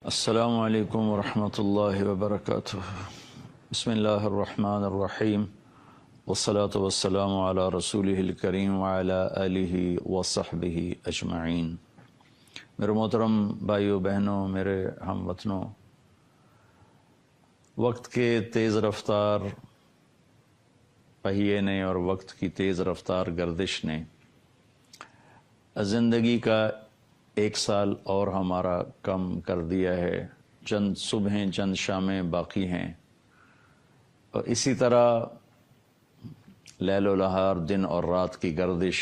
السلام علیکم ورحمۃ اللہ وبرکاتہ۔ بسم اللہ الرحمن الرحیم والصلاة والسلام علی رسولہ الکریم وعلی آلہ وصحبہ اجمعین۔ میرے محترم بھائیو بہنوں، میرے ہم وطنوں، وقت کے تیز رفتار پہیے نے اور وقت کی تیز رفتار گردش نے زندگی کا 1 سال اور ہمارا کم کر دیا ہے۔ چند صبحیں چند شامیں باقی ہیں، اور اسی طرح لیل و نہار، دن اور رات کی گردش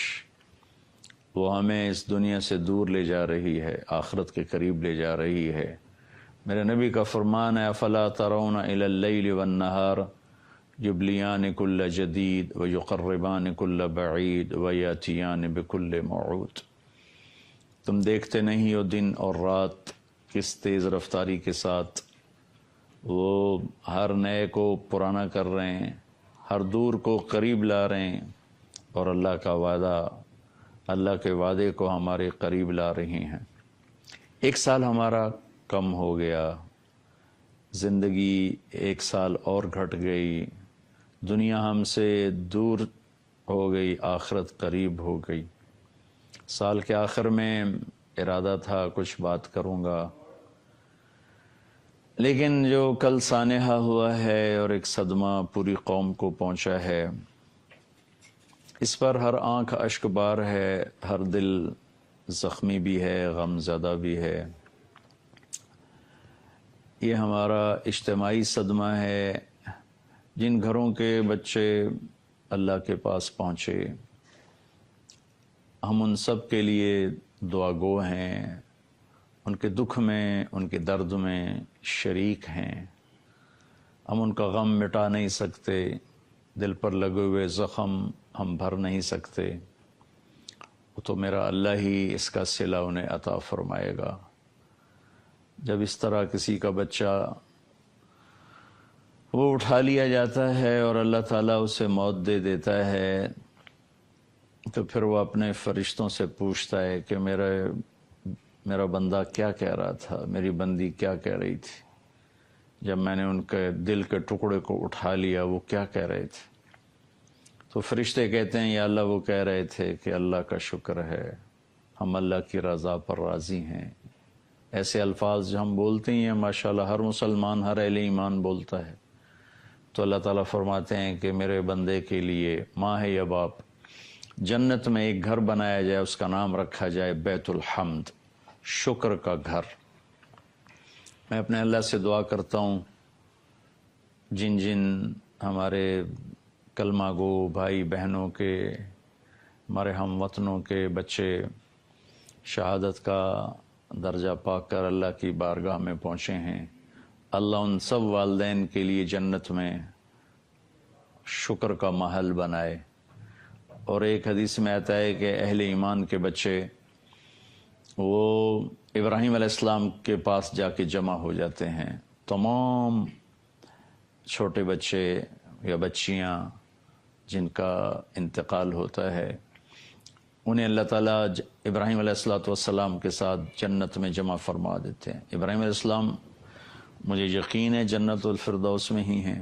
وہ ہمیں اس دنیا سے دور لے جا رہی ہے، آخرت کے قریب لے جا رہی ہے۔ میرے نبی کا فرمان ہے افلا ترون الی اللیل والنہار یبلیان کل جدید ویقربان کل بعید ویاتیان بکل موعود۔ تم دیکھتے نہیں ہو دن اور رات کس تیز رفتاری کے ساتھ وہ ہر نئے کو پرانا کر رہے ہیں، ہر دور کو قریب لا رہے ہیں، اور اللہ کا وعدہ، اللہ کے وعدے کو ہمارے قریب لا رہی ہیں۔ 1 سال ہمارا کم ہو گیا، زندگی 1 سال اور گھٹ گئی، دنیا ہم سے دور ہو گئی، آخرت قریب ہو گئی۔ سال کے آخر میں ارادہ تھا کچھ بات کروں گا، لیکن جو کل سانحہ ہوا ہے اور ایک صدمہ پوری قوم کو پہنچا ہے، اس پر ہر آنکھ اشک بار ہے، ہر دل زخمی بھی ہے، غم زدہ بھی ہے۔ یہ ہمارا اجتماعی صدمہ ہے۔ جن گھروں کے بچے اللہ کے پاس پہنچے، ہم ان سب کے لیے دعا گو ہیں، ان کے دکھ میں، ان کے درد میں شریک ہیں۔ ہم ان کا غم مٹا نہیں سکتے، دل پر لگے ہوئے زخم ہم بھر نہیں سکتے، وہ تو میرا اللہ ہی اس کا صلہ انہیں عطا فرمائے گا۔ جب اس طرح کسی کا بچہ وہ اٹھا لیا جاتا ہے اور اللہ تعالیٰ اسے موت دے دیتا ہے، تو پھر وہ اپنے فرشتوں سے پوچھتا ہے کہ میرا بندہ کیا کہہ رہا تھا، میری بندی کیا کہہ رہی تھی جب میں نے ان کے دل کے ٹکڑے کو اٹھا لیا، وہ کیا کہہ رہے تھے؟ تو فرشتے کہتے ہیں یا اللہ وہ کہہ رہے تھے کہ اللہ کا شکر ہے، ہم اللہ کی رضا پر راضی ہیں۔ ایسے الفاظ جو ہم بولتے ہیں ماشاءاللہ ہر مسلمان، ہر اہل ایمان بولتا ہے، تو اللہ تعالیٰ فرماتے ہیں کہ میرے بندے کے لیے ماں ہے یا باپ، جنت میں ایک گھر بنایا جائے، اس کا نام رکھا جائے بیت الحمد، شکر کا گھر۔ میں اپنے اللہ سے دعا کرتا ہوں جن ہمارے کلمہ گو بھائی بہنوں کے، ہمارے ہم وطنوں کے بچے شہادت کا درجہ پا کر اللہ کی بارگاہ میں پہنچے ہیں، اللہ ان سب والدین کے لیے جنت میں شکر کا محل بنائے۔ اور ایک حدیث میں آتا ہے کہ اہل ایمان کے بچے وہ ابراہیم علیہ السلام کے پاس جا کے جمع ہو جاتے ہیں۔ تمام چھوٹے بچے یا بچیاں جن کا انتقال ہوتا ہے، انہیں اللہ تعالیٰ ابراہیم علیہ السلام کے ساتھ جنت میں جمع فرما دیتے ہیں۔ ابراہیم علیہ السلام مجھے یقین ہے جنت الفردوس میں ہی ہیں۔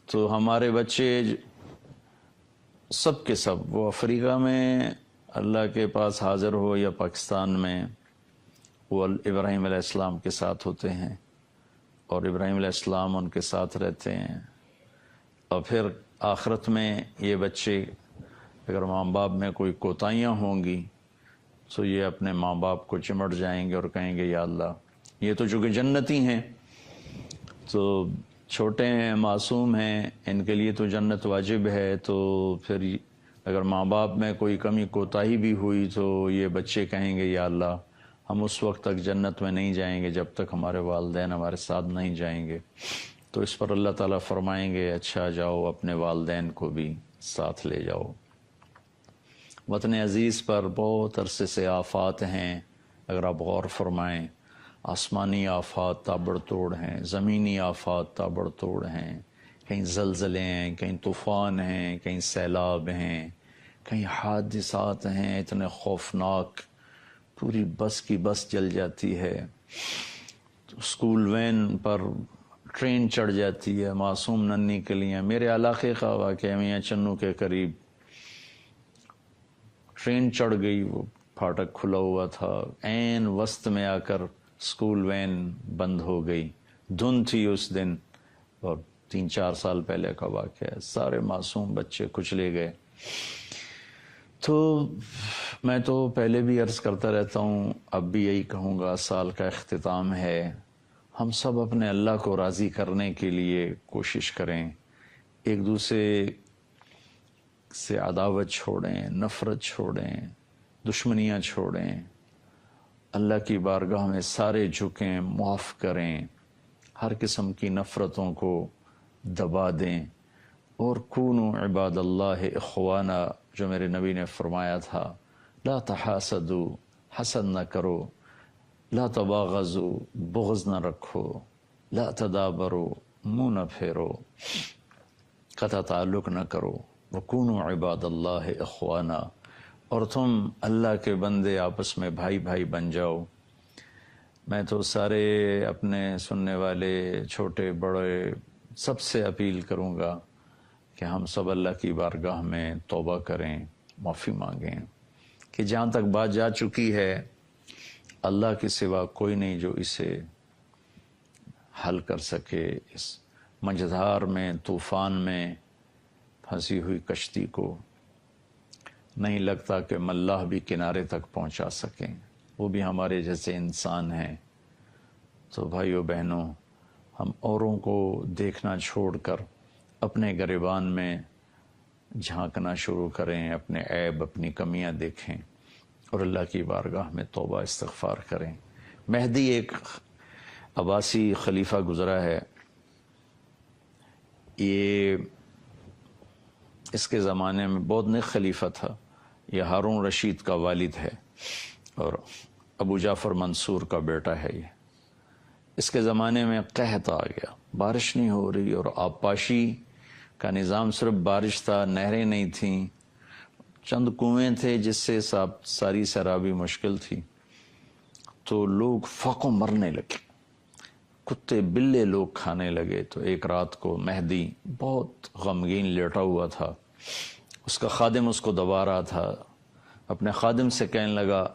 تو ہمارے بچے سب کے سب، وہ افریقہ میں اللہ کے پاس حاضر ہو یا پاکستان میں، وہ ابراہیم علیہ السلام کے ساتھ ہوتے ہیں، اور ابراہیم علیہ السلام ان کے ساتھ رہتے ہیں۔ اور پھر آخرت میں یہ بچے، اگر ماں باپ میں کوئی کوتاہیاں ہوں گی تو یہ اپنے ماں باپ کو چمٹ جائیں گے اور کہیں گے یا اللہ، یہ تو چونکہ جنتی ہیں، تو چھوٹے ہیں، معصوم ہیں، ان کے لیے تو جنت واجب ہے، تو پھر اگر ماں باپ میں کوئی کمی کوتاہی بھی ہوئی تو یہ بچے کہیں گے یا اللہ، ہم اس وقت تک جنت میں نہیں جائیں گے جب تک ہمارے والدین ہمارے ساتھ نہیں جائیں گے۔ تو اس پر اللہ تعالیٰ فرمائیں گے اچھا جاؤ اپنے والدین کو بھی ساتھ لے جاؤ۔ وطن عزیز پر بہت عرصے سے آفات ہیں، اگر آپ غور فرمائیں، آسمانی آفات تابڑ توڑ ہیں، زمینی آفات تابڑ توڑ ہیں، کہیں زلزلے ہیں، کہیں طوفان ہیں، کہیں سیلاب ہیں، کہیں حادثات ہیں اتنے خوفناک، پوری بس کی بس جل جاتی ہے۔ اسکول وین پر ٹرین چڑھ جاتی ہے معصوم ننھی کے لیے. میرے علاقے کا واقعہ میاں چنو کے قریب ٹرین چڑھ گئی، وہ پھاٹک کھلا ہوا تھا، عین وسط میں آ کر اسکول وین بند ہو گئی. دھند تھی اس دن اور 3-4 سال پہلے کا واقعہ ہے. سارے معصوم بچے کچلے گئے. تو میں تو پہلے بھی عرض کرتا رہتا ہوں، اب بھی یہی کہوں گا، سال کا اختتام ہے، ہم سب اپنے اللہ کو راضی کرنے کے لیے کوشش کریں. ایک دوسرے سے عداوت چھوڑیں، نفرت چھوڑیں، دشمنیاں چھوڑیں. اللہ کی بارگاہ میں سارے جھکیں، معاف کریں، ہر قسم کی نفرتوں کو دبا دیں. اور کونوا عباد اللہ اخوانا، جو میرے نبی نے فرمایا تھا، لا تحاسدوا، حسد نہ کرو، لا تباغضوا، بغض نہ رکھو، لا تدابروا، منہ نہ پھیرو، قطع تعلق نہ کرو. وکونوا عباد اللہ اخوانا، اور تم اللہ کے بندے آپس میں بھائی بھائی بن جاؤ. میں تو سارے اپنے سننے والے چھوٹے بڑے سب سے اپیل کروں گا کہ ہم سب اللہ کی بارگاہ میں توبہ کریں، معافی مانگیں کہ جہاں تک بات جا چکی ہے اللہ کے سوا کوئی نہیں جو اسے حل کر سکے. اس مجدھار میں، طوفان میں پھنسی ہوئی کشتی کو نہیں لگتا کہ ملاح بھی کنارے تک پہنچا سکیں، وہ بھی ہمارے جیسے انسان ہیں. تو بھائیو بہنوں، ہم اوروں کو دیکھنا چھوڑ کر اپنے گریبان میں جھانکنا شروع کریں، اپنے عیب، اپنی کمیاں دیکھیں اور اللہ کی بارگاہ میں توبہ استغفار کریں. مہدی ایک عباسی خلیفہ گزرا ہے، یہ اس کے زمانے میں بہت نیک خلیفہ تھا. یہ ہارون رشید کا والد ہے اور ابو جعفر منصور کا بیٹا ہے. یہ اس کے زمانے میں قحط آ گیا، بارش نہیں ہو رہی، اور آبپاشی کا نظام صرف بارش تھا، نہریں نہیں تھیں، چند کنویں تھے جس سے ساری سیرابی مشکل تھی. تو لوگ فاقوں مرنے لگے، کتے بلے لوگ کھانے لگے. تو ایک رات کو مہدی بہت غمگین لیٹا ہوا تھا، اس کا خادم اس کو دبا رہا تھا. اپنے خادم سے کہنے لگا،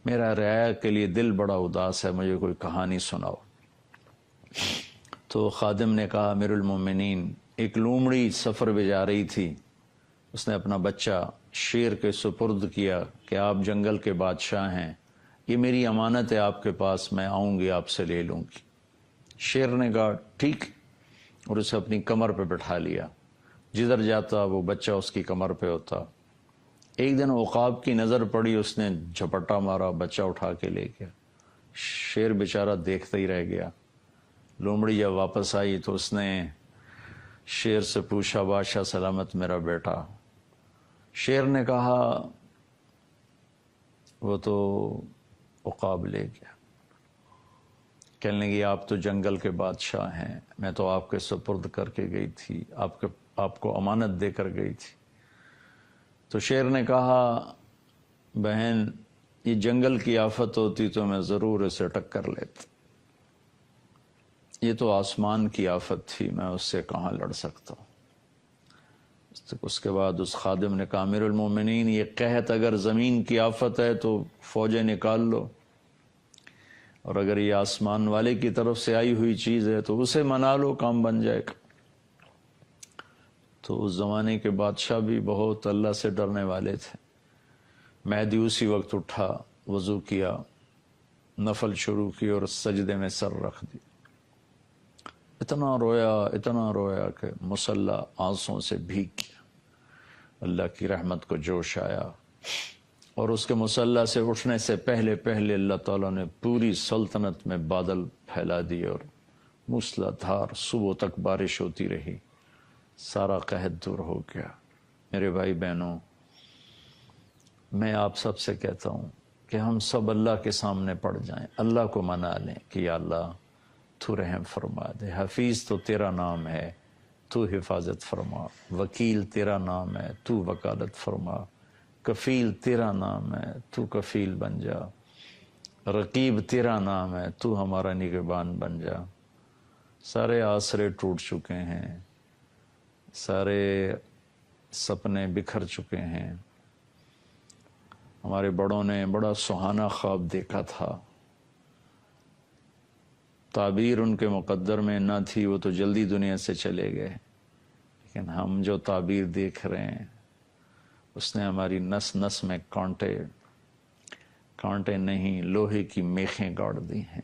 میرا رعایا کے لیے دل بڑا اداس ہے، مجھے کوئی کہانی سناؤ. تو خادم نے کہا، امیر المومنین، ایک لومڑی سفر پہ جا رہی تھی، اس نے اپنا بچہ شیر کے سپرد کیا کہ آپ جنگل کے بادشاہ ہیں، یہ میری امانت ہے آپ کے پاس، میں آؤں گی آپ سے لے لوں گی. شیر نے کہا ٹھیک، اور اسے اپنی کمر پہ بٹھا لیا. جدھر جاتا وہ بچہ اس کی کمر پہ ہوتا. ایک دن عقاب کی نظر پڑی، اس نے جھپٹا مارا، بچہ اٹھا کے لے گیا. شیر بیچارہ دیکھتا ہی رہ گیا. لومڑی جب واپس آئی تو اس نے شیر سے پوچھا، بادشاہ سلامت میرا بیٹا؟ شیر نے کہا، وہ تو عقاب لے گیا. کہنے لگی، آپ تو جنگل کے بادشاہ ہیں، میں تو آپ کے سپرد کر کے گئی تھی، آپ کو امانت دے کر گئی تھی. تو شیر نے کہا، بہن یہ جنگل کی آفت ہوتی تو میں ضرور اسے ٹکر لیتا، یہ تو آسمان کی آفت تھی، میں اس سے کہاں لڑ سکتا ہوں. اس کے بعد اس خادم نے کہا، امیر المومنین، یہ قحط اگر زمین کی آفت ہے تو فوجیں نکال لو، اور اگر یہ آسمان والے کی طرف سے آئی ہوئی چیز ہے تو اسے منا لو، کام بن جائے گا. تو اس زمانے کے بادشاہ بھی بہت اللہ سے ڈرنے والے تھے. مہدی اسی وقت اٹھا، وضو کیا، نفل شروع کی اور سجدے میں سر رکھ دی. اتنا رویا کہ مصلی آنسوں سے بھیگ گیا. اللہ کی رحمت کو جوش آیا، اور اس کے مصلی سے اٹھنے سے پہلے اللہ تعالیٰ نے پوری سلطنت میں بادل پھیلا دیے اور موسلا دھار صبح تک بارش ہوتی رہی. سارا قحط دور ہو گیا. میرے بھائی بہنوں، میں آپ سب سے کہتا ہوں کہ ہم سب اللہ کے سامنے پڑ جائیں، اللہ کو منا لیں کہ یا اللہ تو رحم فرما دے. حفیظ تو تیرا نام ہے، تو حفاظت فرما. وکیل تیرا نام ہے، تو وکالت فرما. کفیل تیرا نام ہے، تو کفیل بن جا. رقیب تیرا نام ہے، تو ہمارا نگہبان بن جا۔ سارے آسرے ٹوٹ چکے ہیں، سارے سپنے بکھر چکے ہیں۔ ہمارے بڑوں نے بڑا سہانا خواب دیکھا تھا، تعبیر ان کے مقدر میں نہ تھی، وہ تو جلدی دنیا سے چلے گئے، لیکن ہم جو تعبیر دیکھ رہے ہیں اس نے ہماری نس نس میں کانٹے نہیں لوہے کی میخیں گاڑ دی ہیں۔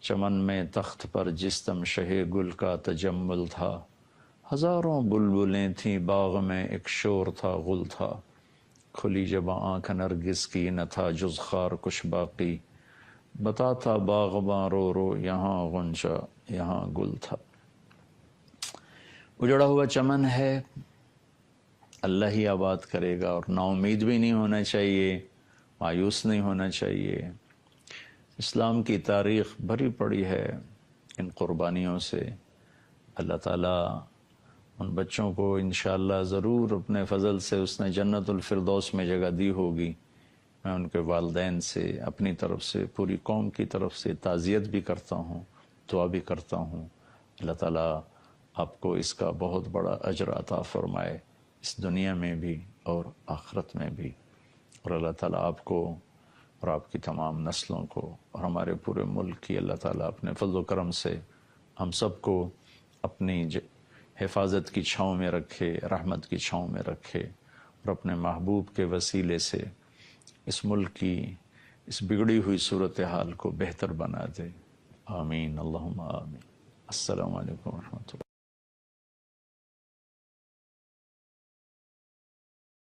چمن میں تخت پر جستم شہ گل کا تجمل تھا، ہزاروں بلبلیں تھیں باغ میں، ایک شور تھا غل تھا، کھلی جب آنکھ نرگس کی نہ تھا جز خار کچھ باقی، بتاتا باغباں رو رو یہاں غنچہ یہاں گل تھا۔ اجڑا ہوا چمن ہے، اللہ ہی آباد کرے گا، اور نا امید بھی نہیں ہونا چاہیے، مایوس نہیں ہونا چاہیے۔ اسلام کی تاریخ بھری پڑی ہے ان قربانیوں سے۔ اللہ تعالیٰ ان بچوں کو انشاءاللہ ضرور اپنے فضل سے اس نے جنت الفردوس میں جگہ دی ہوگی۔ میں ان کے والدین سے، اپنی طرف سے، پوری قوم کی طرف سے تعزیت بھی کرتا ہوں، دعا بھی کرتا ہوں۔ اللہ تعالیٰ آپ کو اس کا بہت بڑا اجر عطا فرمائے، اس دنیا میں بھی اور آخرت میں بھی، اور اللہ تعالیٰ آپ کو اور آپ کی تمام نسلوں کو اور ہمارے پورے ملک کی اللہ تعالیٰ اپنے فضل و کرم سے ہم سب کو اپنی حفاظت کی چھاؤں میں رکھے، رحمت کی چھاؤں میں رکھے، اور اپنے محبوب کے وسیلے سے اس ملک کی اس بگڑی ہوئی صورتحال کو بہتر بنا دے۔ آمین، اللہم آمین۔ السلام علیکم ورحمۃ اللہ۔